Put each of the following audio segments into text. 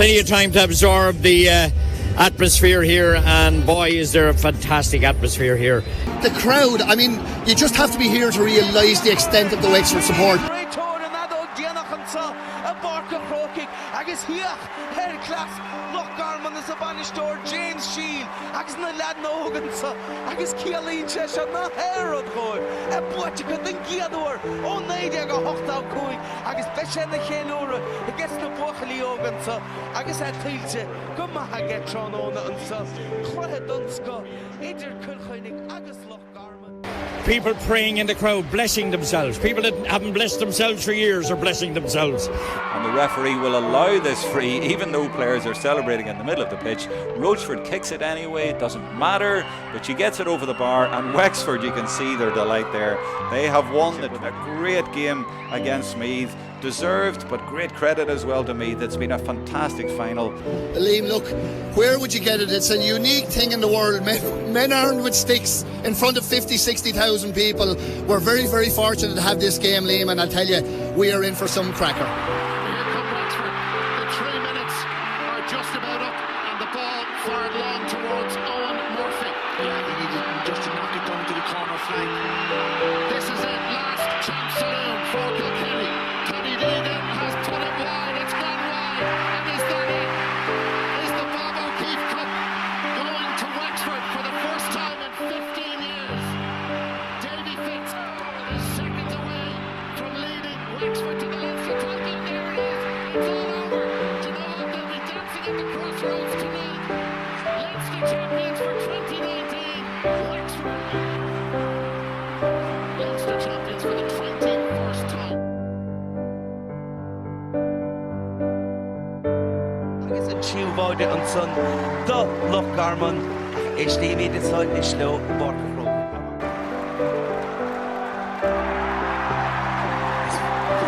plenty of time to absorb the atmosphere here, and boy, is there a fantastic atmosphere here. The crowd, I mean, you just have to be here to realise the extent of the Wexford support. Agus hiach, her class, Loch Garman is a banistor, James Shield, agus na lad nógansa, agus Kealeen Cheshire na Herod Goy, a Boatica den Giador, o Nadia go Hochtau Kui, agus Besha na Chenura, a gets the Bochali Ogansa, agus a Tilche, Gumaha get Tronona and so, Clohedunska, Idir Kulchainik, agus Loch Garman. People praying in the crowd, blessing themselves. People that haven't blessed themselves for years are blessing themselves. And the referee will allow this free, even though players are celebrating in the middle of the pitch. Rochford kicks it anyway, it doesn't matter, but she gets it over the bar, and Wexford, you can see their delight there. They have won it with a great game against Meath. Deserved, but great credit as well to Meath. It's been a fantastic final. Liam, look, where would you get it? It's a unique thing in the world. Men armed with sticks in front of 50, 60,000 people. We're very, very fortunate to have this game, Liam, and I tell you, we are in for some cracker. Here come Wexford. The 3 minutes are just about up, and the ball fired long towards Owen Murphy. Yeah, he needed just to knock it down to the corner flank. This is it, last chance saloon for Kilkenny. Tony Deegan has put it wide, it's gone wide, and is that it? Is the Bob O'Keefe Cup going to Wexford for the first time in 15 years? Davy Fitz is seconds away from leading Wexford to the Leinster title. There it is, it's all over. Do you know what? They'll be dancing at the crossroads tonight. Leinster champions for 2019, Wexford. Leinster champions for the 21st time. Siúbáide an son do Loch Garman is límí de sáid is leo Barca Pro.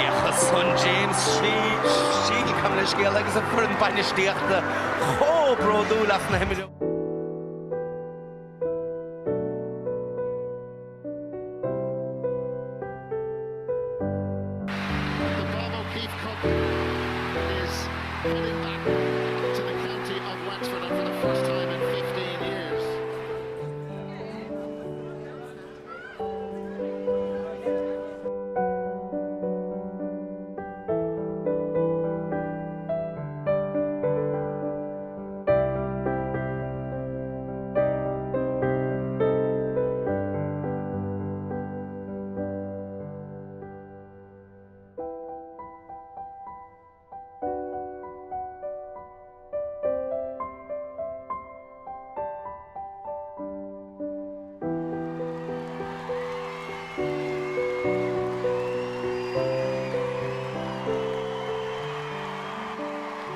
Iachas son James Shield come na scéal agus a furin bainisteachta cho brodú las na himimiú. The Bob O'Keefe Cup is heading back to the county of Wexford, and for the first time in 15 years.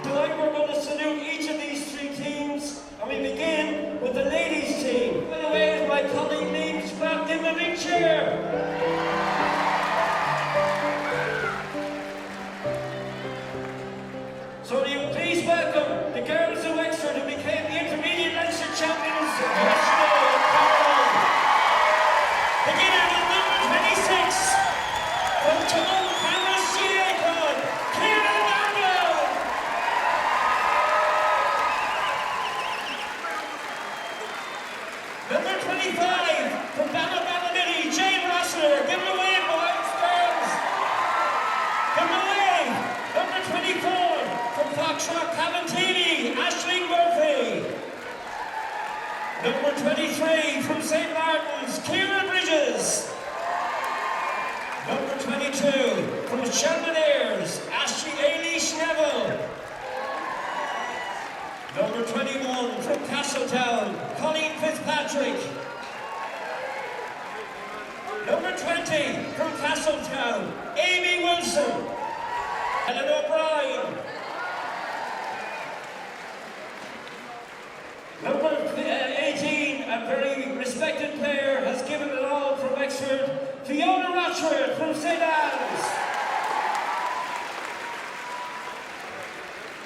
Tonight we're going to salute each of these 3 teams, and we begin with the ladies' team. By the way, is my colleague Liam Spratt, give him a big cheer. So will you please welcome the girls of Wexford who became the intermediate Leinster champions yesterday in Cameroon. Beginning with number 26 from Toulon, Cameron Siakon, Kieran Daniel. Number 25 from Ballymilly, Jane Rossler. Give him away, boys, girls. Give him away. Number 24 from Foxrock, Caventini, Aisling Murphy. Number 23 from St. Martin's, Kieran Bridges. Number 22 from Chandeliers, Ashley Ailish Neville. Number 21 from Castletown, Colleen Fitzpatrick. Number 20 from Castletown, Amy Wilson. Ellen O'Brien. Number 18, a very respected player, has given it all for Wexford, Fiona Rochford from St. Anne's.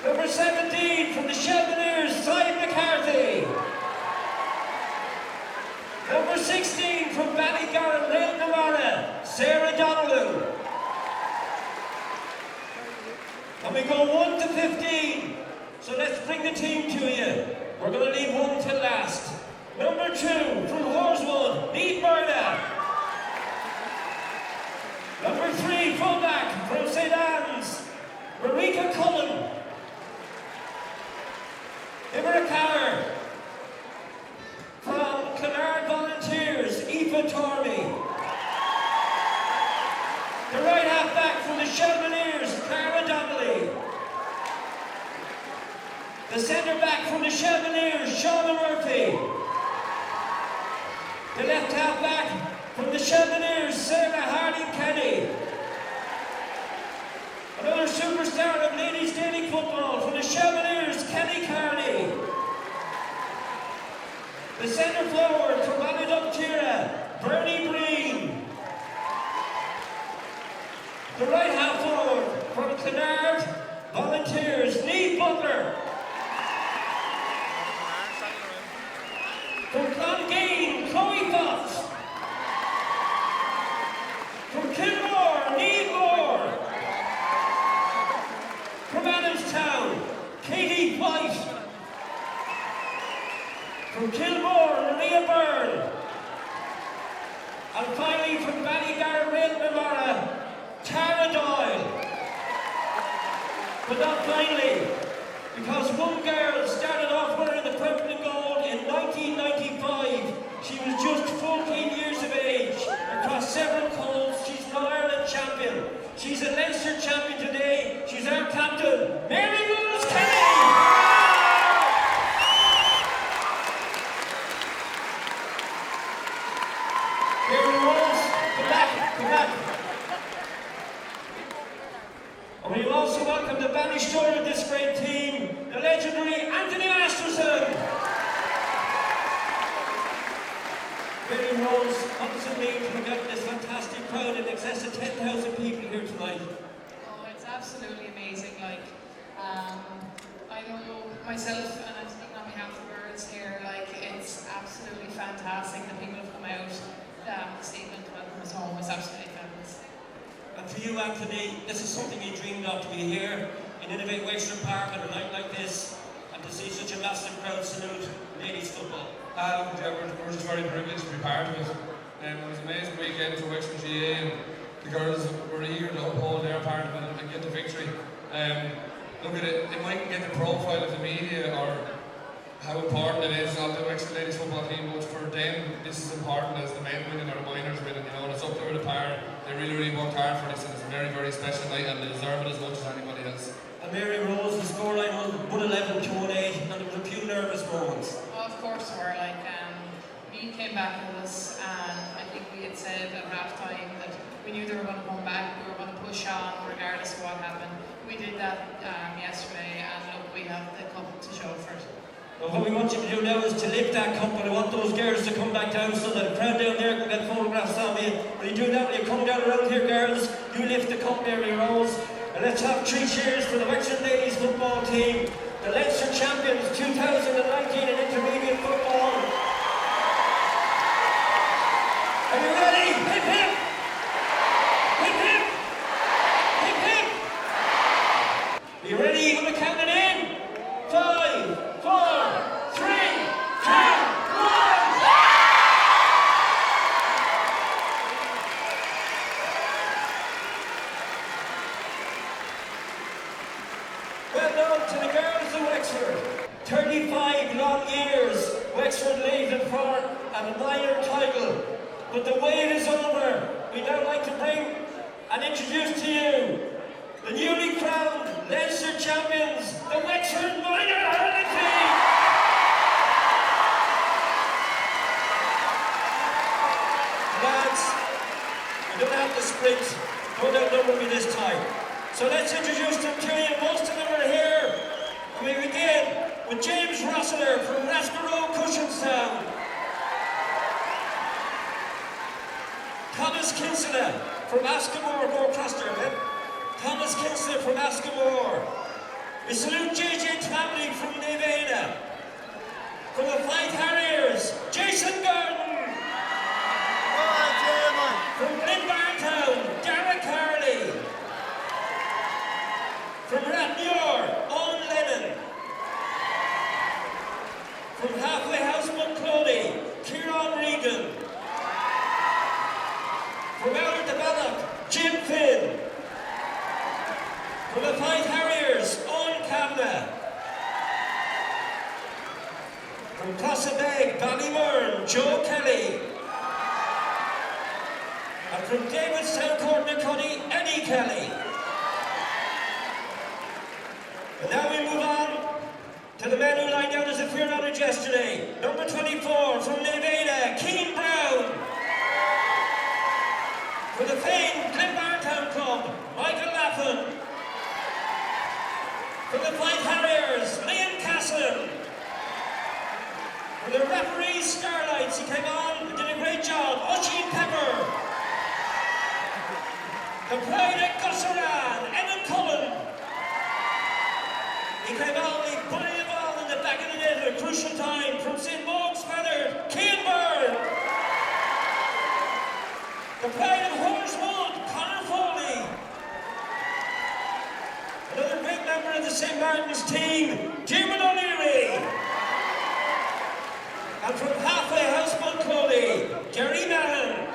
Number 17 from the Chandeliers, Simon McCarthy. Number 16 from Ballygarran, Rail Namara, Sarah Donnelly. And we go 1 to 15. So bring the team to you. We're going to leave one till last. Number 2 from Horswood, Niamh Murda. Number 3 fullback from St. Anne's, Marika Cullen. Ivercar from Clonard Volunteers, Aoife Tormey. The right half back from the Shelmaneers, Cara Donnelly. The centre back from the Shelmaneers, Shauna Murphy. The left half back from the Shelmaneers, Sarah Harding Kenny. Another superstar of ladies daily football from the Shelmaneers, Kenny Carney. The centre forward from Ballyduntira, Bernie Breen. The right half forward from Clonard Volunteers, Niamh Butler. From Clongeen, Chloe Fox. From Kilmore, Niamh Moore. From Adamstown, Katie White. From Kilmore, Maria Byrne. And finally from Ballygar, Railmamara, Tara Doyle. But not finally, because one girl started off wearing the purple and gold in 1995. She was just 14 years of age. Across several codes, she's an All-Ireland champion. She's a Leinster champion today. She's our captain, Mary Rose Kelly. Mary Rose, come back, come back. And we also welcome the Bannister of this great team, the legendary Anthony Masterson. Mary Rose, what does it mean to have got this fantastic crowd in excess of 10,000 people here tonight? Oh, it's absolutely amazing. I know myself, and I'm speaking on behalf of the girls here, it's absolutely fantastic that people have come out this evening to welcome us home. It's absolutely fabulous. And for you, Anthony, this is something you dreamed of, to be here in Innovate Wexford Park on a night like this, and to see such a massive crowd salute ladies football. We're just very privileged to be part of it. It was an amazing weekend for Wexford GA, and the girls were eager to uphold their part of it and get the victory. Look at it, it mightn't get the profile of the media or how important it is of the Wexford ladies football team, but for them this is important as the men winning or the minors winning, and it's up there with the par. They really worked hard for this, and it's a very, very special night, and they deserve it as much as anybody else. And Mary Rose, the scoreline was 111 to 1-8, and there was a few nervous moments. Well, of course there were. We came back with us, and I think we had said at half time that we knew they were going to come back, we were going to push on regardless of what happened. We did that yesterday, and look, we have the cup to show for it. Well, what we want you to do now is to lift that cup, and I want those girls to come back down so that the crowd down there can get photographs of you. When you do that, when you come down around here, girls, you lift the cup, Mary Rose. And let's have 3 cheers for the Wexford ladies football team, the Leinster champions 2019 in intermediate football. Are you ready? Hip hip! Hip hip! Hip hip! Are you ready? I'm counting in. 5, 4, 3, 2, 1! Well done to the girls of Wexford. 35 long years, Wexford laid it for a minor title. But the wait is over. We'd now like to bring and introduce to you the newly crowned Leinster champions, the Wexford Minor Hurling team. Lads, we don't have to sprint. Don't outnumber me this time. So let's introduce them to you. Most of them are here. And we begin with James Rossiter from Rascaroe, Cushenstown. Thomas Kinsella from Askamore, go across there, man. Thomas Kinsella from Askamore. We salute JJ Tramley from Nevada. From the Fight Harriers, Jason Gordon. From Glenbartown, Dara Carley. From Rathmuir, Owen Lennon. From Clossabeg, Ballymurn, Joe Kelly. And from Davidstown, Courtnacuddy, Eddie Kelly. And now we move on to the man who lined out as a clear knowledge yesterday. Number 24 from Nevada, Keane Brown. For the famed Glenbar Town Club, Michael Laffin. For the Five Harriers, Liam Casson. For the referee Starlights, he came on and did a great job, Oisin Pepper. The Pride at Gussaran, Evan Cullen. He came on, he put the ball in the back of the net at a crucial time from St. Mark's Feather, Cian Byrne. The Pride of Horswood, Conor Foley. Another great member of the St. Martin's team, Jim O'Leary. And from halfway house Bunclody, Jerry Mallon.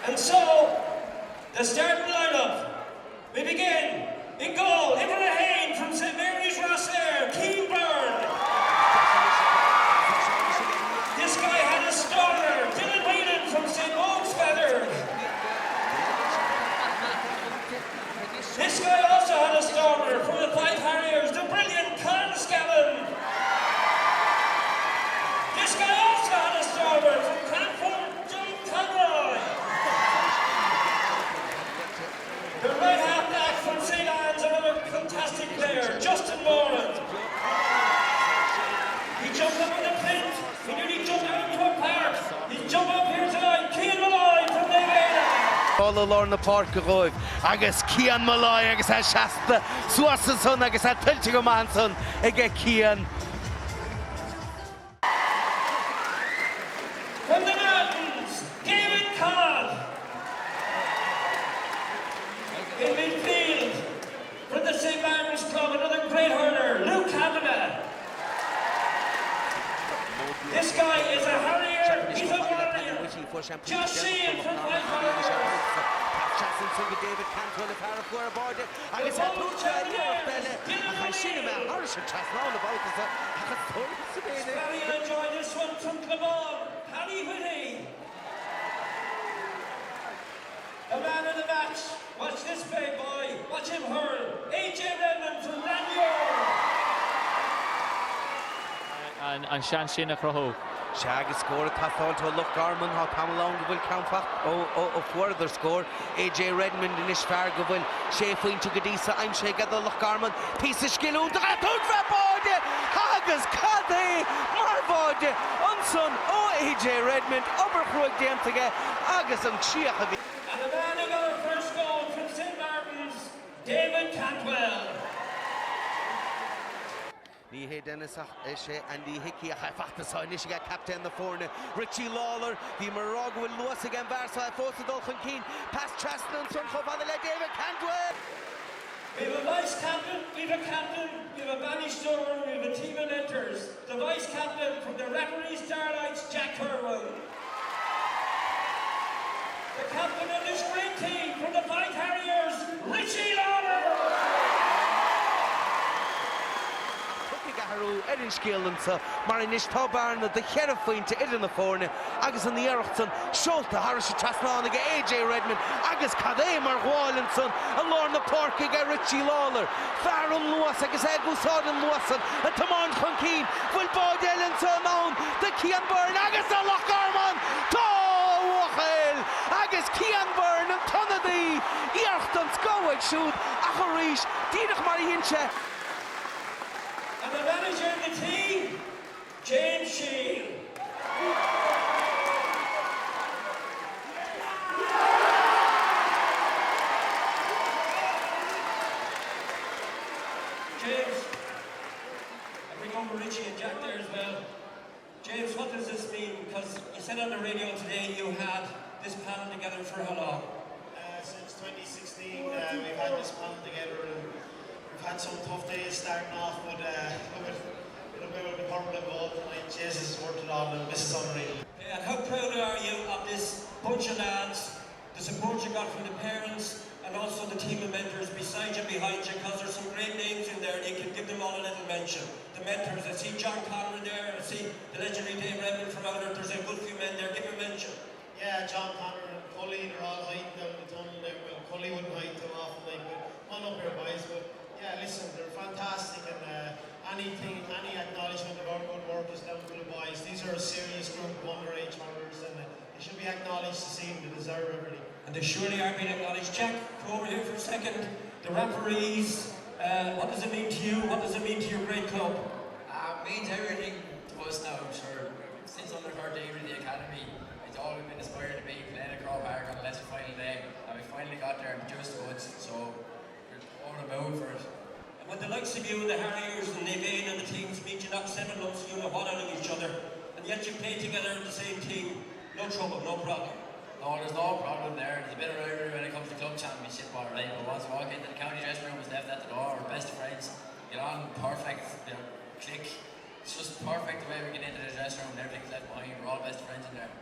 And so, the starting lineup. We begin. In goal, Ibrahim from St. Mary's Rosslare, Keane Byrne. This guy had a starter, Dylan Whelan from St. Oaks Feather. This guy also had a starter from the Five Harriers, the brilliant Conor Scallon. This guy also had a starter from Cranford, John Conroy. The right half back from St. Anne's, another fantastic player, Justin Moran. He jumped up in the plinth. He nearly jumped out into a park. He jumped up here tonight. Cian Malloy from Nevada. All along the park go roiv. Agus Cian Malloy agus ha Shasta Suarson son agus ha Tilty go Manson ige Cian. From the mountains, David Cobb. In midfield, from the St. Martin's Club, another great hurler, Luke Kavanagh. This guy is a harrier, he's a warrior. Just see him from Five Harriers. David Cantwell if Harry for aboard it. I guess I told you I seen him out. Harrison Chasson all about this. Very enjoy this one from Clebon, Paddy Whitty. The man of the match. Watch this big boy. Watch him hurl. AJ Redmond from Lannion. And Sean Sheena Croho. Shag scored a tathol to Luke Garman, how come along the will count for further score. AJ Redmond in Ishfargo will Shefwin to Gadisa, I'm Shag the Luke Garman, piece of skill on the Bode, Hagas, Kade, Marvode, Unson, AJ Redmond, Oberkrug Diantige, Agus and Chiach. And the man who got our first goal from St. Martin's, David Cantwell. Ní hé Dennis sé and the Hickey Fachtasáin is got captain the forne Richie Lawler the Morag will lose again Barca forced Dolphin Keane past Chaston and Son David Cantwell. We have a vice captain, we have a captain, we have a banished over, we have a team of mentors. The vice captain from the referee Starlights, Jack Kerwin. The captain of this great team from the Five Harriers, Richie Lawler. Erin Skillansa, Marinish Tobarn, the Sheriff Wing to Ed in the Forne, Agus in the Erichson, Schulte, Harrison Chasnaga, AJ Redmond, Agus Kade, Mark Wallinson, and Lorna Park, Richie Lawler, Farron Lewis, Agus Egusod and Lewison, and Tamon Funkeen, Will Boyd Ellenson on, the Cian Byrne, Agus the Loch Armon, Wachel, Agus Cian Byrne, and Tonadi, Earthton, Skoweg Shoot, Acharish, Dietrich Mariinche. And the manager of the team, James Shield. James, I bring over Richie and Jack there as well. James, what does this mean? Because you said on the radio today you had this panel together for how long? Since 2016, we've had this panel together. We've had some tough days starting off, but look at the permanent goal tonight. Jesus has worked it all, and this is unreal. And how proud are you of this bunch of lads, the support you got from the parents, and also the team of mentors beside you, behind you, because there's some great names in there. Lake and give them all a little mention. The mentors, I see John Connery there, I see the legendary Dave Redmond from out there. There's a good few men there. Give them a mention. Yeah, John Connor and Cully, they're all hiding down the tunnel there. Well, Cully wouldn't hide too often, like, but come on up here, boys. But yeah, listen, they're fantastic, and any acknowledgement of our good work is down to the boys. These are a serious group of underage hurlers, and they should be acknowledged this evening. They deserve everything. And they surely are being acknowledged. Jack, go over here for a second. The referees, what does it mean to you? What does it mean to your great club? It means everything to us now, sure. Since under 13 in the academy, it's all we've been aspiring to be, playing at Crow Park on the Leinster final day, and we finally got there and just goods, so we're all about for it. And when the likes of you and the Harriers and the Vane and the teams meet, you knock 7 lumps, you know what out of each other, and yet you play together in the same team, no trouble, no problem. No, there's no problem there. There's a bit of rivalry when it comes to club championship, all right, but once we walk into the county dressing room, was left at the door, we're best friends, get on perfect, you know, click. It's just perfect the way we get into the dressing room and everything's left behind. We're all best friends in there.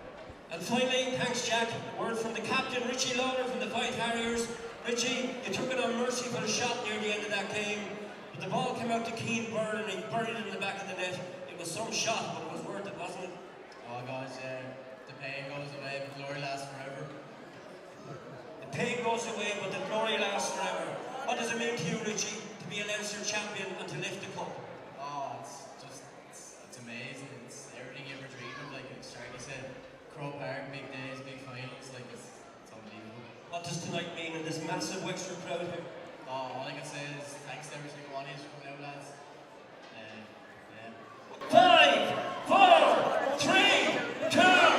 And finally, thanks Jack, a word from the captain, Richie Lawler from the Fight Harriers. Richie, you took it on mercy for a shot near the end of that game, but the ball came out to Keane Byrne and he buried it in the back of the net. It was some shot, but it was worth it, wasn't it? Oh gosh, the pain goes away, but glory lasts forever. The pain goes away, but the glory lasts forever. What does it mean to you, Richie, to be a Leinster champion and to lift the cup? Oh, it's amazing. It's everything you ever dreamed of. Like Sharky said, Crow Park, big days, big finals. Like it's unbelievable. What does tonight mean in this massive Wexford crowd here? Oh, all I can say is thanks to every single one of you for coming out, lads. Yeah. 5, 4, 3, 2, 1.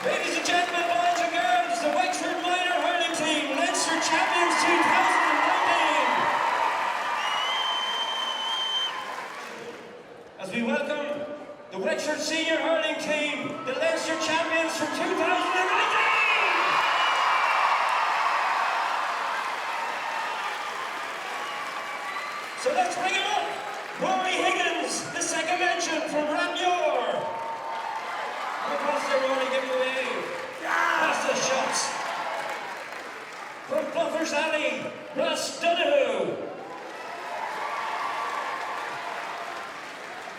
Ladies and gentlemen, boys and girls, the Wexford minor hurling team, Leinster champions 2019. As we welcome the Wexford senior hurling team, the Leinster champions from 2019. So let's bring it up. Rory Higgins, the second mention from Ramure. Across there, Rory, give it away. Past the shots. From Bluffers Alley, Ross Donoghue.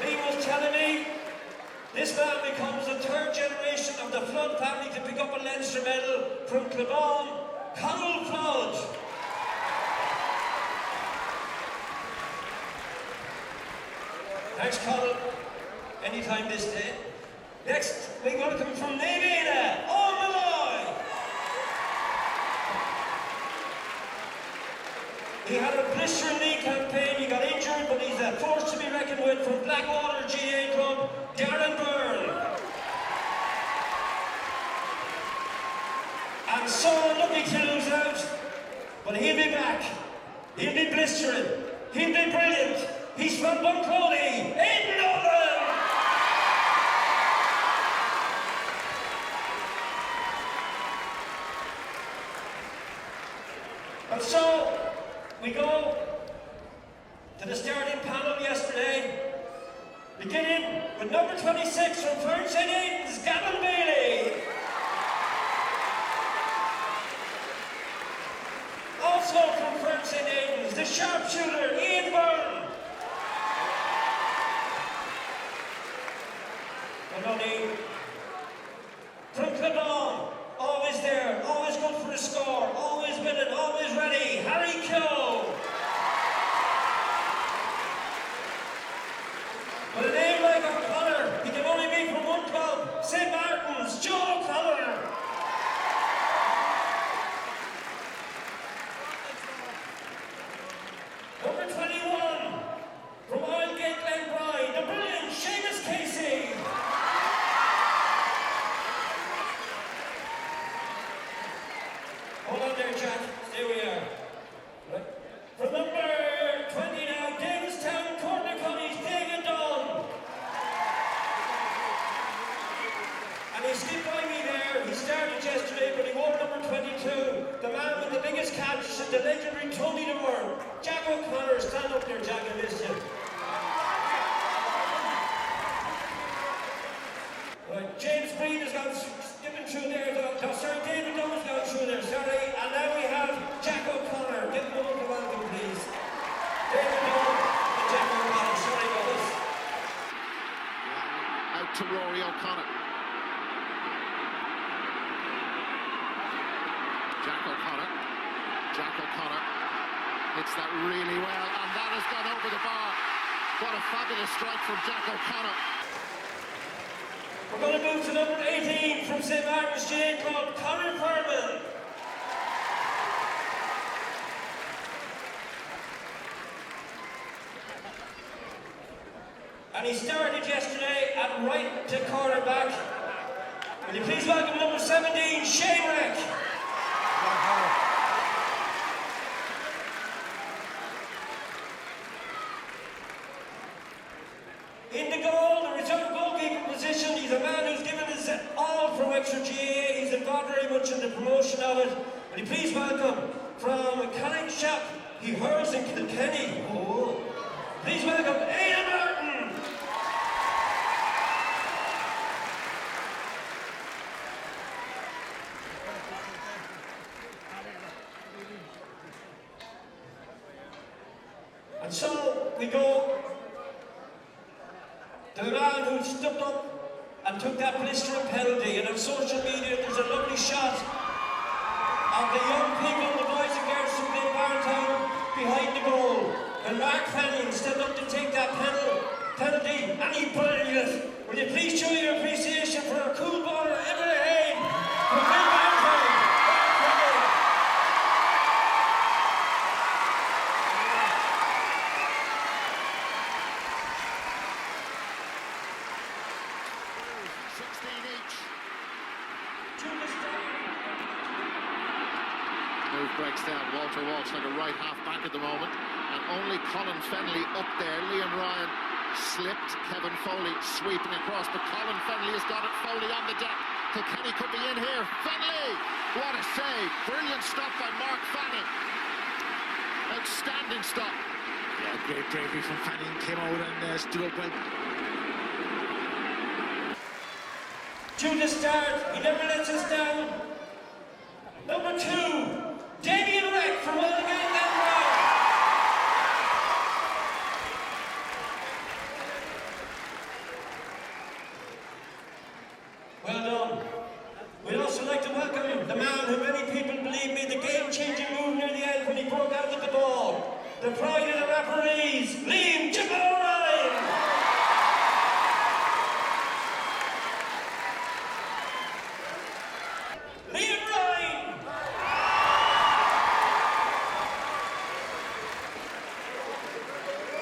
Lee was telling me this man becomes the third generation of the Flood family to pick up a Leinster medal from Clebon, Conall Flood. Thanks, Conall. Anytime this day. Next, we welcome from Nevada, Owen Malloy. He had a blistering knee campaign, he got injured, but he's a force to be reckoned with from Blackwater GA Club, Darren Byrne. And so unlucky to lose out, but he'll be back. He'll be blistering. He'll be brilliant. He's from Buncrody, Aidan Nolan. And so, we go to the starting panel yesterday, beginning with number 26 from Fern St. Aidan's, Gavin Bailey. Also from Fern St. Aidan's, the sharpshooter, Ian Byrne. Maloney. From Clebon, always there, always good for a score, always winning, always ready, Harry Keogh. With a name like O'Connor, he can only be from one club, St. Martin's, Joe O'Connor. Number 21, from Oildgate Glenbride, the brilliant Seamus Casey. Hold on there, Jack. There we are. Right. From number 20 now, Davistown, Cornaconnie's David Dunn. And he skipped by me there. He started yesterday, but he wore number 22. The man with the biggest catch in the legendary Tony the Worm. Jack O'Connor, stand up there, Jack, I missed you. Right, James Breen has got skipping through there. Jack O'Connor hits that really well, and that has gone over the bar. What a fabulous strike from Jack O'Connor. We're going to move to number 18 from St. Martin's GA Club, Conor Furman. And he started yesterday at right to cornerback. Will you please welcome number 17, Shane Reck. In the goal, the reserve goalkeeper position, he's a man who's given his all for Wexford GAA. He's involved very much in the promotion of it. Will you please welcome from Callingshap, he hurls in Kilkenny. Oh. Please welcome Aidan Martin. And so we go to the man who stepped up and took that blistering penalty. And on social media there's a lovely shot of the young people, the boys and girls from Glen Barntown behind the goal. And Mark Fanning stepped up to take that penalty, and he buried it. Will you please show your appreciation for our cool baller, Emily Hain from Glen Barntown. Breaks down. Walter Walsh like a right half back at the moment, and only Colin Fennelly up there. Liam Ryan slipped. Kevin Foley sweeping across, but Colin Fennelly has got it. Foley on the deck. Kilkenny could be in here. Fennelly, what a save! Brilliant stop by Mark Fanning. Outstanding stop. Yeah, great bravery from Fanning. Came out and stood up well. To the start, he never lets us down. Number 2. Damien Reck from Wellington and Round. Well done. We'd also like to welcome the man who many people believe made the game-changing move near the end when he broke out with the ball. The pride of the referees, Liam Chipper Ryan. Liam Ryan.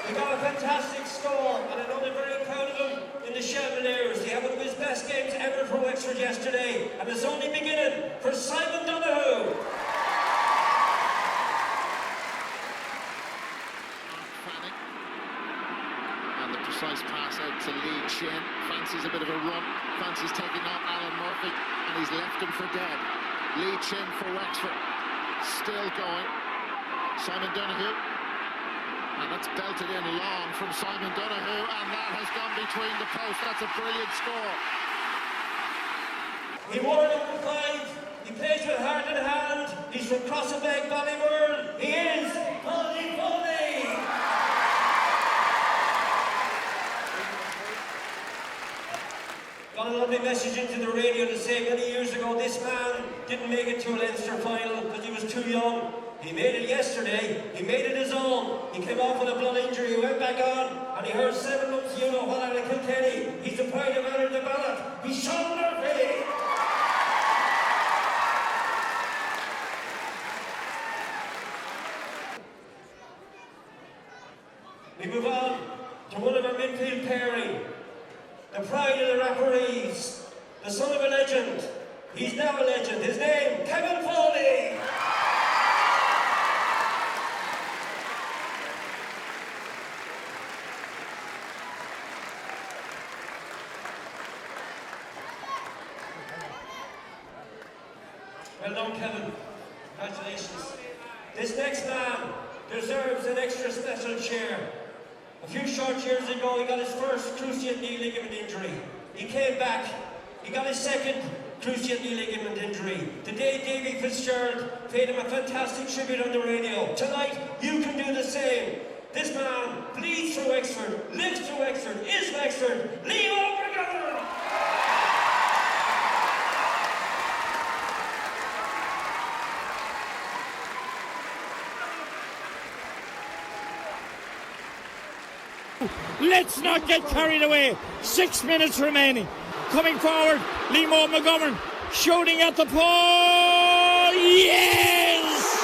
He got a fantastic score, and I know they're very proud of him in the Chevaliers. He had one of his best games ever for Wexford yesterday, and it's only beginning for Simon Donoghue. Fanning. And the precise pass out to Lee Chin. Fancies a bit of a run. Fancies taking on Alan Murphy, and he's left him for dead. Lee Chin for Wexford. Still going. Simon Donoghue. And that's belted in long from Simon Donoghue, and that has gone between the posts. That's a brilliant score. He wore number 5. He plays with heart and hand. He's from Crossabeg, Ballymurn. He is Polly Foley. Got a lovely message into the radio to say many years ago this man didn't make it to a Leinster final because he was too young. He made it yesterday, he made it his own. He came off with a blood injury, he went back on, and he heard 7 months, you know what, out of Kilkenny. He's the pride of man in the ballot. He's Sean Murphy. We move on to one of our midfield pairing. The pride of the referees, the son of a legend. He's now a legend. His name, Kevin Foley. Well done, Kevin. Congratulations. This next man deserves an extra special cheer. A few short years ago, he got his first cruciate knee ligament injury. He came back. He got his second cruciate knee ligament injury. Today, Davy Fitzgerald paid him a fantastic tribute on the radio. Tonight, you can do the same. This man bleeds through Wexford, lives through Wexford, is Wexford. Liam O'Brien! Let's not get carried away. 6 minutes remaining. Coming forward, Liam McGovern shooting at the pole. Yes!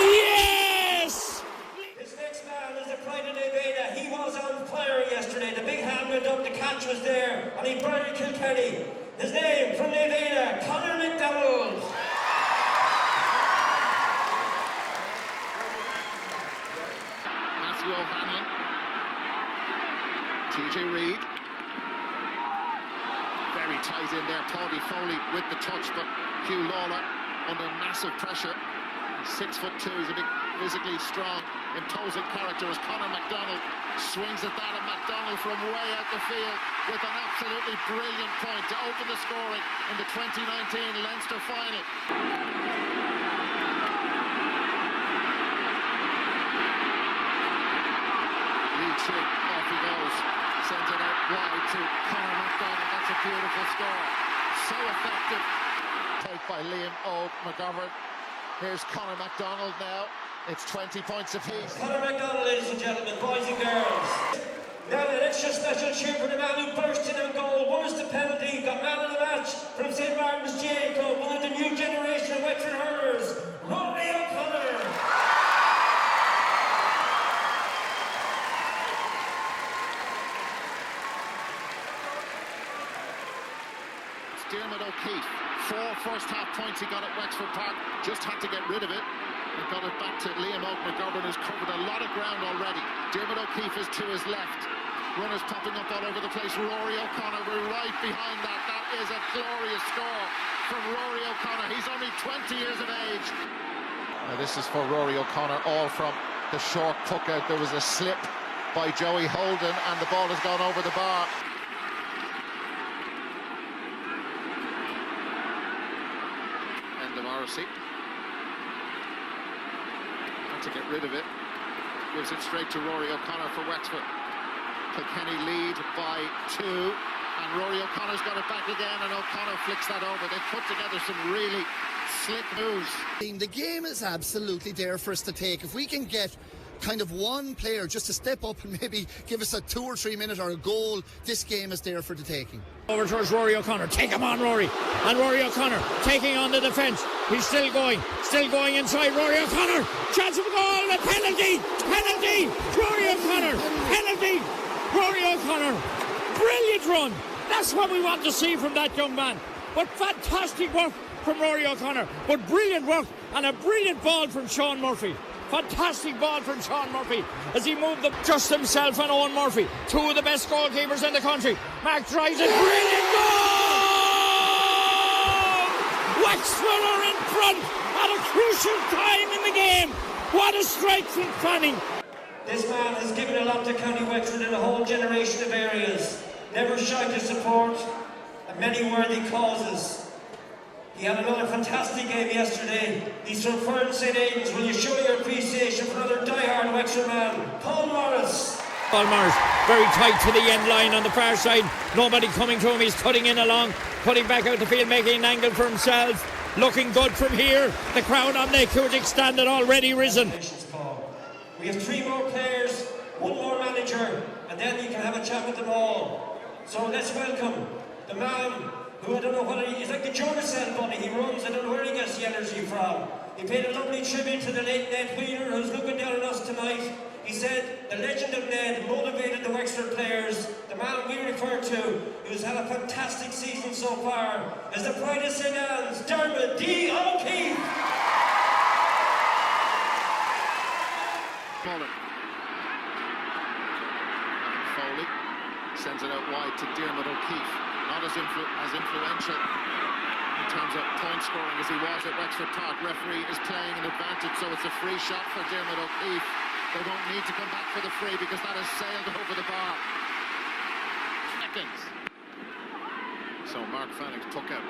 Yes! This next man is the pride of Nevada. He was on fire yesterday. The big hand went up, the catch was there, and he buried Kilkenny. His name from Nevada, Conor McDonald. Matthew O'Hanlon. TJ Reid. Very tight in there. Paudie Foley with the touch, but Hugh Lawler under massive pressure. 6'2", he's a big, physically strong, imposing character as Conor McDonald swings at that, and McDonald from way out the field with an absolutely brilliant point to open the scoring in the 2019 Leinster final. Leads him, off he goes, sends it out wide to Conor McDonald. That's a beautiful score, so effective. Take by Liam McGovern. Here's Conor McDonald now. It's 20 points apiece. Conor McDonald, ladies and gentlemen, boys and girls. Now an extra special cheer for the man who burst in on goal, won us the penalty, got man of the match from St. Martin's GA Club, one of the new generation of Wexford hurlers, Rory O'Connor. It's Dermot O'Keefe. 4 first-half points he got at Wexford Park. Just had to get rid of it. And got it back to Liam McGovern, who's covered a lot of ground already. Dermot O'Keefe is to his left. Runners popping up all over the place. Rory O'Connor, we're right behind that. That is a glorious score from Rory O'Connor. He's only 20 years of age. Now this is for Rory O'Connor, all from the short puck out. There was a slip by Joey Holden, and the ball has gone over the bar. Morrissey. And to get rid of it, gives it straight to Rory O'Connor for Wexford. Kilkenny lead by 2, and Rory O'Connor's got it back again, and O'Connor flicks that over. They've put together some really slick moves. The game is absolutely there for us to take. If we can get kind of one player just to step up and maybe give us a 2 or 3 minute or a goal, this game is there for the taking. Over towards Rory O'Connor. Take him on, Rory. And Rory O'Connor taking on the defence. He's still going inside. Rory O'Connor. Chance of a goal. A penalty. Penalty. Rory O'Connor. Penalty. Rory O'Connor. Brilliant run. That's what we want to see from that young man. But fantastic work from Rory O'Connor. But brilliant work and a brilliant ball from Sean Murphy. Fantastic ball from Sean Murphy as he moved them just himself and Owen Murphy, 2 of the best goalkeepers in the country. Mark drives it, brilliant goal! Wexford are in front at a crucial time in the game. What a strike from Fanning. This man has given a lot to County Wexford in a whole generation of areas. Never shy to support many worthy causes. He had another fantastic game yesterday. He's from Fern St. Aidan's. Will you show your appreciation for another die-hard Wexford man, Paul Morris? Paul Morris, very tight to the end line on the far side. Nobody coming to him. He's cutting in along, cutting back out the field, making an angle for himself. Looking good from here. The crowd on the acoustic stand had already risen. We have 3 more players, 1 more manager, and then you can have a chat with them all. So let's welcome the man who, I don't know what he's like the Duracell bunny. He runs, I don't know where he gets the energy from. He paid a lovely tribute to the late Ned Wheeler, who's looking down on us tonight. He said the legend of Ned motivated the Wexford players. The man we refer to, who's had a fantastic season so far, is the pride of St. Anne's, Dermot D. O'Keefe. Foley sends it out wide to Dermot O'Keefe. Not as influential in terms of point scoring as he was at Wexford Park. Referee is playing an advantage, so it's a free shot for Dermot O'Keefe. They don't need to come back for the free because that has sailed over the bar. Seconds. So Mark Fanning took out.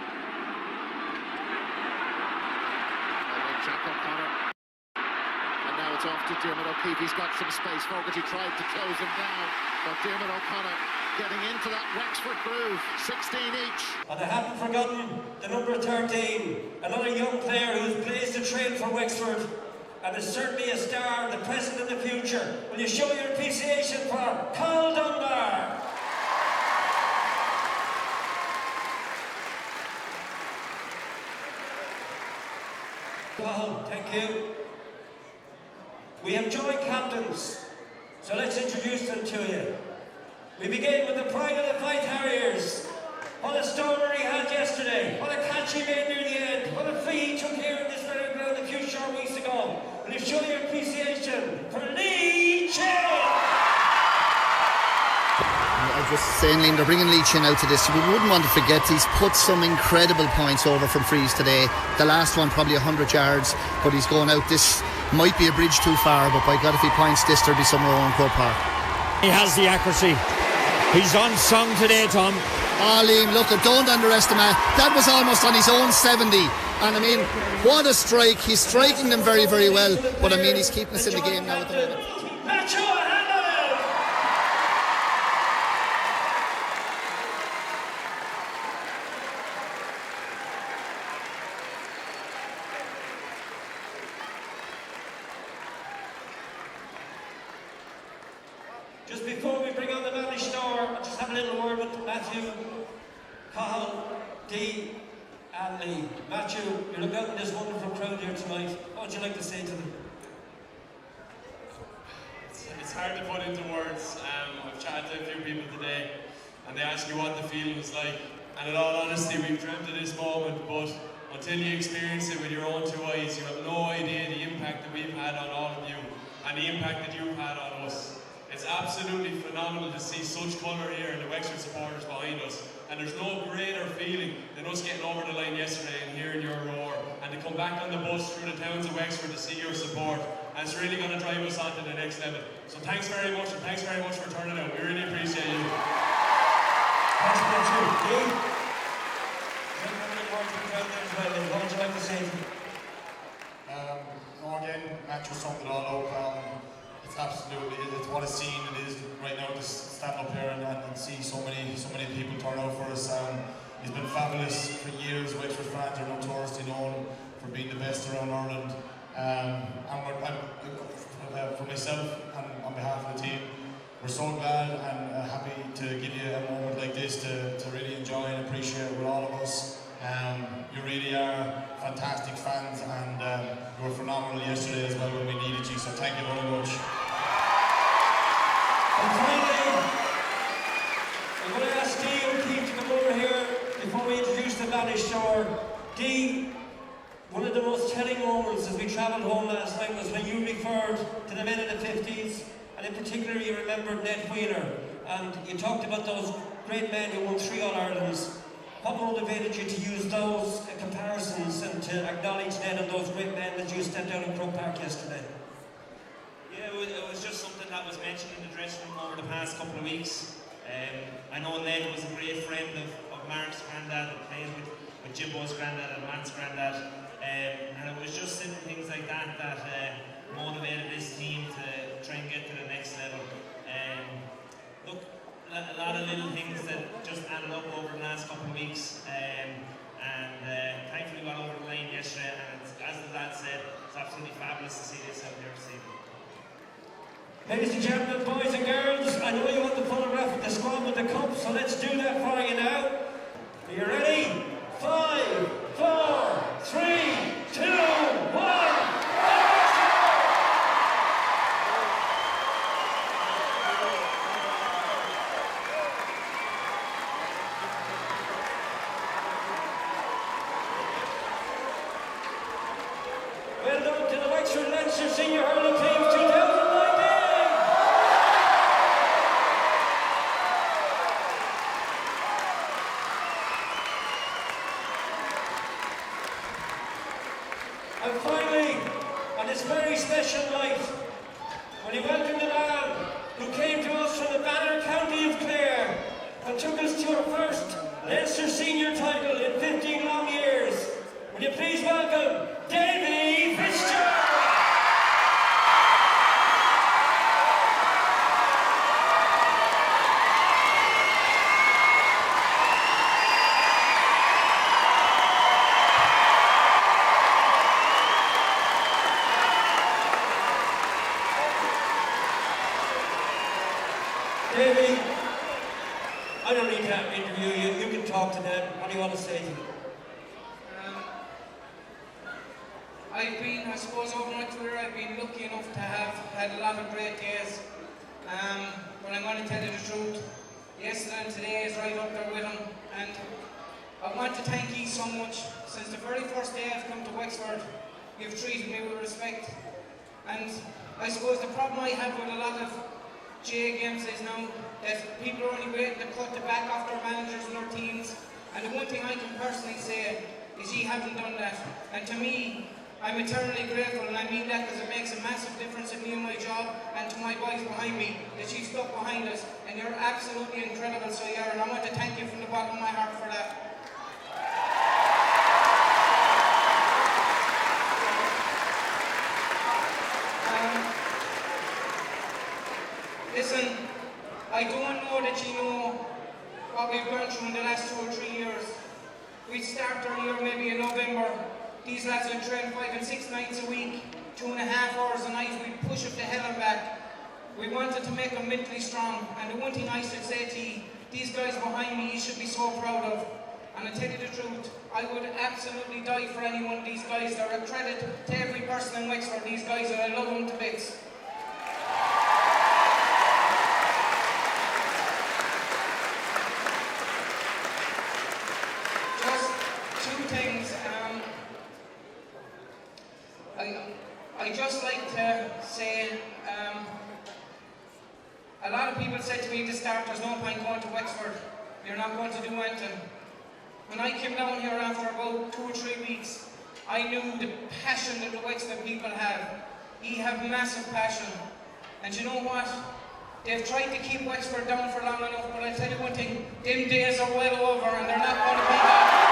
And then Jack O'Connor. And now it's off to Dermot O'Keefe. He's got some space. Fogarty tried to close him down, but Dermot O'Connor getting into that Wexford groove. 16 each. And I haven't forgotten the number 13, another young player who's blazed the trail for Wexford. and is certainly a star in the present and the future. Will you show your appreciation for Carl Dunbar? Well, thank you. We have joint captains, so let's introduce them to you. We begin with the pride of the Fife Harriers. What a stormer he had yesterday. What a catch he made near the end. What a free he took here in this very ground a few short weeks ago. Will you show your appreciation for Lee Chin? I was just saying, Liam, they're bringing Lee Chin out to this. We wouldn't want to forget he's put some incredible points over from frees today. The last one probably 100 yards, but he's going out. This might be a bridge too far, but by God, if he points this, there'll be some row in Croke Park. He has the accuracy. He's unsung today, Tom. Oh, Liam, look, don't underestimate. That was almost on his own 70. And I mean, what a strike. He's striking them very, very well. But I mean, he's keeping us in the game now at the moment. Just before we bring on the Manish Store, I'll just have a little word with Matthew, Cahill, Dee and Lee. Matthew, you look out in this wonderful crowd here tonight. What would you like to say to them? It's hard to put into words. I've chatted to a few people today and they ask you what the feeling was like. And in all honesty, we've dreamt of this moment, but until you experience it with your own two eyes, you have no idea the impact that we've had on all of you and the impact that you've had on us. It's absolutely phenomenal to see such colour here and the Wexford supporters behind us. And there's no greater feeling than us getting over the line yesterday and hearing your roar and to come back on the bus through the towns of Wexford to see your support. And it's really going to drive us on to the next level. So thanks very much, and thanks very much for turning out. We really appreciate you. Thanks, Matthew. Dee? What would you like to say to them? Again, Matthew summed it all up. It's absolutely, it's what a scene it is right now to stand up here and see so many people turn out for us. He's been fabulous for years. Wexford Fans are notoriously known for being the best around Ireland. For myself and on behalf of the team, we're so glad and happy to give you a moment like this to really enjoy and appreciate with all of us. You really are fantastic fans, and you were phenomenal yesterday as well when we needed you, so thank you very much. And finally, I'm going to ask Dee and Keith to come over here before we introduce the Manish Store. Dee, one of the most telling moments as we travelled home last night was when you referred to the men in the 50s, and in particular you remembered Ned Wheeler, and you talked about those great men who won 3 All-Irelands. What motivated you to use those comparisons and to acknowledge Ned and those great men that you stepped out in Croke Park yesterday? Yeah, it was just something that was mentioned in the dressing room over the past couple of weeks. I know Ned was a great friend of Mark's granddad, and played with Jimbo's granddad and Matt's granddad. And it was just simple things like that that motivated this team to try and get to the next level. Look, a lot of little things that just added up over the last couple of weeks, and thankfully got over the line yesterday, and as the lad said, it's absolutely fabulous to see this out there this evening. Ladies and gentlemen, boys and girls, I know you want the photograph of the squad with the cup, so let's do that for you now. Are you ready? 5, 4, 3, 2, 1. Well done to the Wexford Leinster Senior Hurling Team 2019! And finally, on this very special night, when we welcome the man who came to us from the Banner County of Clare and took us to our first Leinster Senior title in 15 long years, will you please welcome Davy Fitzgerald? interview. You can talk to them. What do you want to say to them? I suppose over my career, I've been lucky enough to have had a lot of great days. But I'm going to tell you the truth. Yesterday and today is right up there with them. And I want to thank you so much. Since the very first day I've come to Wexford, you've treated me with respect. And I suppose the problem I have with a lot of GA games is now that people are only waiting to cut the back off their managers and their teams. And the one thing I can personally say is you haven't done that. And to me, I'm eternally grateful, and I mean that because it makes a massive difference in me and my job, and to my boys behind me, that you've stuck behind us, and you're absolutely incredible, so you are, and I want to thank you from the bottom of my heart for that. Listen, I don't know that you know what we've gone through in the last 2 or 3 years. We start our year maybe in November. These lads will train 5 and 6 nights a week, 2.5 hours a night. We push up to hell and back. We wanted to make them mentally strong. And the one thing I should say to you, these guys behind me, you should be so proud of. And I tell you the truth, I would absolutely die for any one of these guys. They're a credit to every person in Wexford. These guys, and I love them to bits. Just 2 things. I just like to say, a lot of people said to me at the start, there's no point going to Wexford, you're not going to do anything. When I came down here after about 2 or 3 weeks, I knew the passion that the Wexford people have. You have massive passion. And you know what? They've tried to keep Wexford down for long enough, but I tell you one thing, them days are well over and they're not going to be back.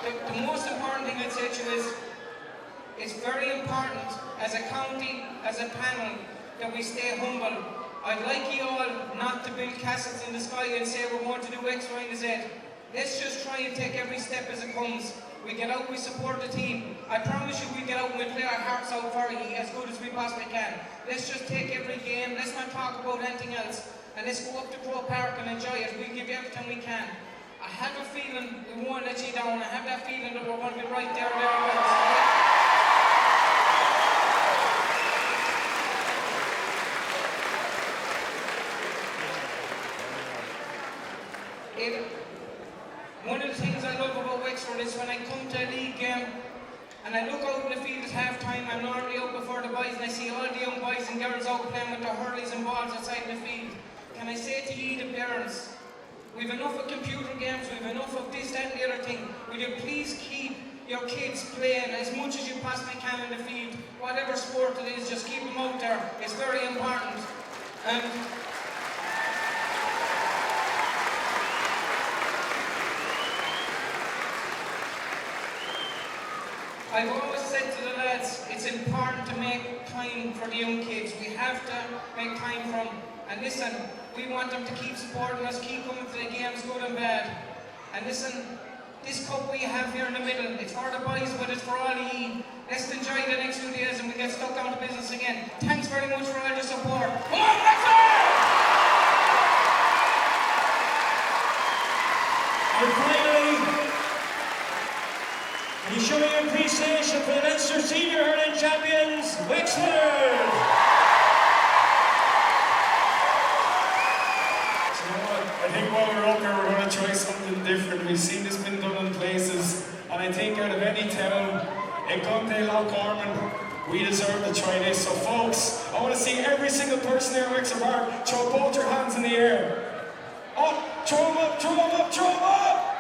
The most important thing I'd say to you is, it's very important as a county, as a panel, that we stay humble. I'd like you all not to build castles in the sky and say we're going to do X, Y, and Z. Let's just try and take every step as it comes. We get out, we support the team. I promise you we get out and we play our hearts out for you as good as we possibly can. Let's just take every game, let's not talk about anything else. And let's go up to Crow Park and enjoy it. We'll give you everything we can. I have a feeling we won't let you down. I have that feeling that we're going to be right there, thereabouts. One of the things I love about Wexford is when I come to a league game and I look out in the field at half time, I'm normally out before the boys and I see all the young boys and girls out playing with their hurleys and balls outside the field. Can I say to you, the parents, we've enough of computer games, we've enough of this, that and the other thing. Will you please keep your kids playing as much as you possibly can in the field? Whatever sport it is, just keep them out there. It's very important. I've always said to the lads, it's important to make time for the young kids. We have to make time for them. And listen, we want them to keep supporting us, keep coming to the games, good and bad. And listen, this cup we have here in the middle, it's for the boys, but it's for all of you. Let's enjoy the next few days and we get stuck down to business again. Thanks very much for all your support. Come on, Wexford! And finally, will you show your appreciation for the Leinster Senior Hurling Champions, Wexford? I think while we're up here, we're going to try something different. We've seen this been done in places, and I think out of any town, in County Lough Corman, we deserve to try this. So folks, I want to see every single person here at Wexford Park throw both your hands in the air. Up, throw them up, throw them up, throw them up!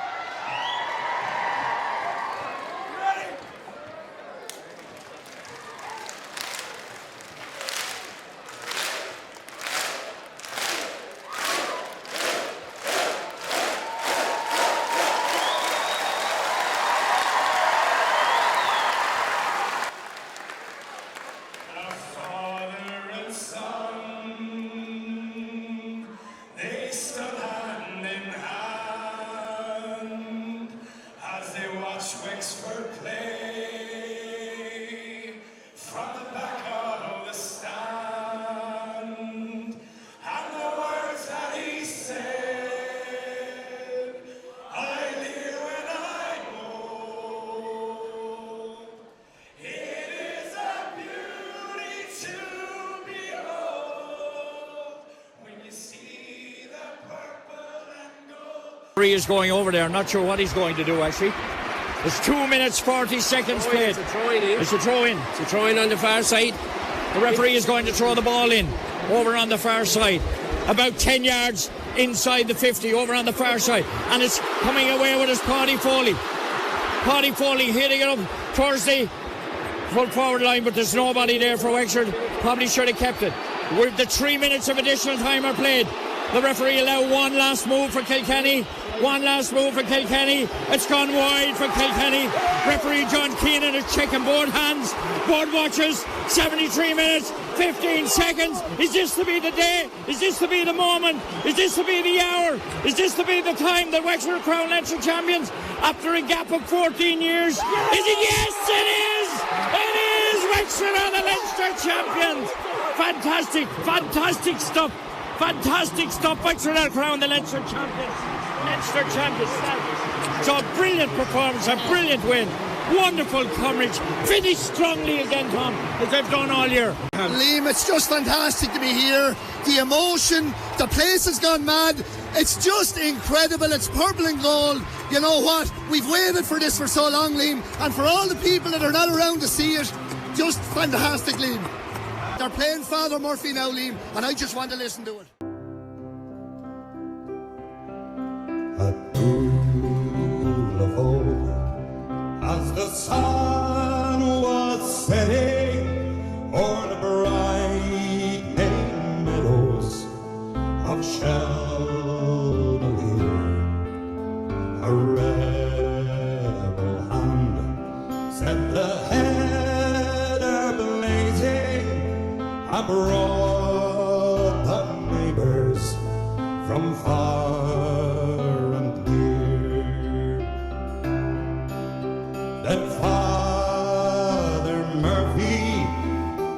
They stood hand in hand. referee is going over there. I'm not sure what he's going to do, actually. There's 2 minutes 40 seconds played. It's a throw-in. It's a throw-in. It's a throw-in on the far side. The referee is going to throw the ball in over on the far side, about 10 yards inside the 50, over on the far side, and it's coming away with his Paddy Foley. Paddy Foley hitting it up towards the full forward line, but there's nobody there for Wexford. Probably should have kept it. With the 3 minutes of additional time are played, the referee allowed one last move for Kilkenny. It's gone wide for Kilkenny. Referee John Keenan is checking both hands. Both watches. 73 minutes, 15 seconds. Is this to be the day? Is this to be the moment? Is this to be the hour? Is this to be the time that Wexford crown Leinster champions after a gap of 14 years? Is it? Yes, it is! It is! Wexford are the Leinster champions! Fantastic stuff. Wexford are crowned the Leinster champions. So a brilliant performance, a brilliant win. Wonderful coverage. Finished strongly again, Tom, as they've done all year. Liam, it's just fantastic to be here. The emotion, the place has gone mad. It's just incredible. It's purple and gold. You know what? We've waited for this for so long, Liam. And for all the people that are not around to see it, just fantastic, Liam. They're playing Father Murphy now, Liam, and I just want to listen to it. As the sun was setting o'er the bright meadows of Shelmalier, a rebel hand set the header blazing and brought the neighbours from far and near. Then Father Murphy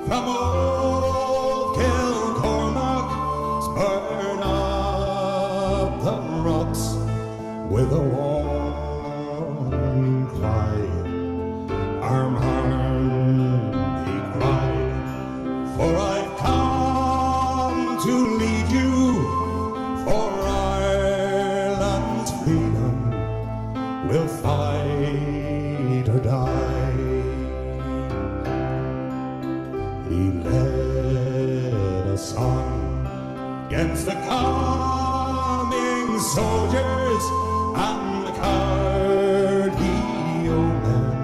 from old Kilcormac spurred up the rocks with a warning cry. Arm, he cried, for I've come to lead you, for Ireland's freedom will fight or die. He led us on against the coming soldiers and the Cardio men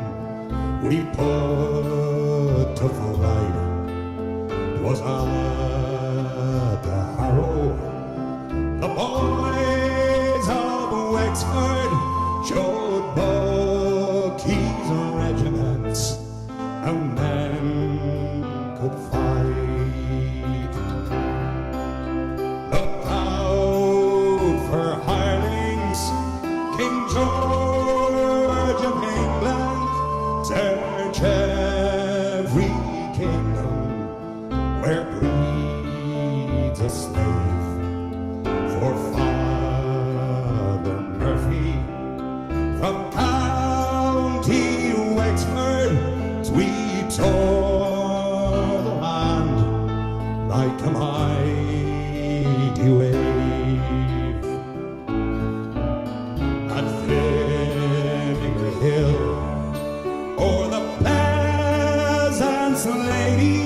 we put to flight. 'Twas at the Harrow the boys of Wexford showed Bucky's regiments how men could fight. Look out for hirelings, King George of England, search every kingdom where breeds a slave. For Father Murphy from County Wexford, sweet tore the land like a mighty wave. At Fleming Hill, o'er the peasant's lady,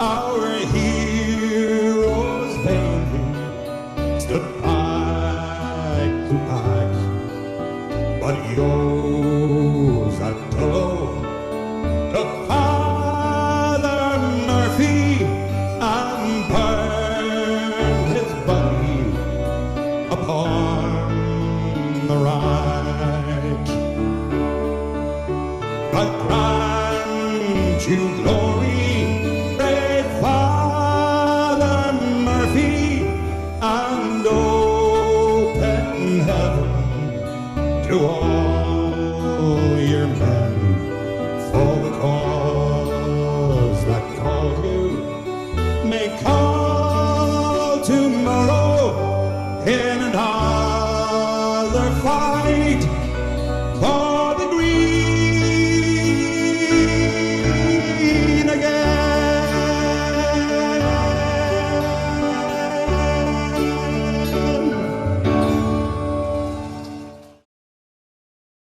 our heroes vainly stood back to back, but yours at Tullow took Father Murphy and burned his body upon the rack. But grant you glory, brave Father Murphy, and open heaven to all your men, for the cause that called you may call tomorrow in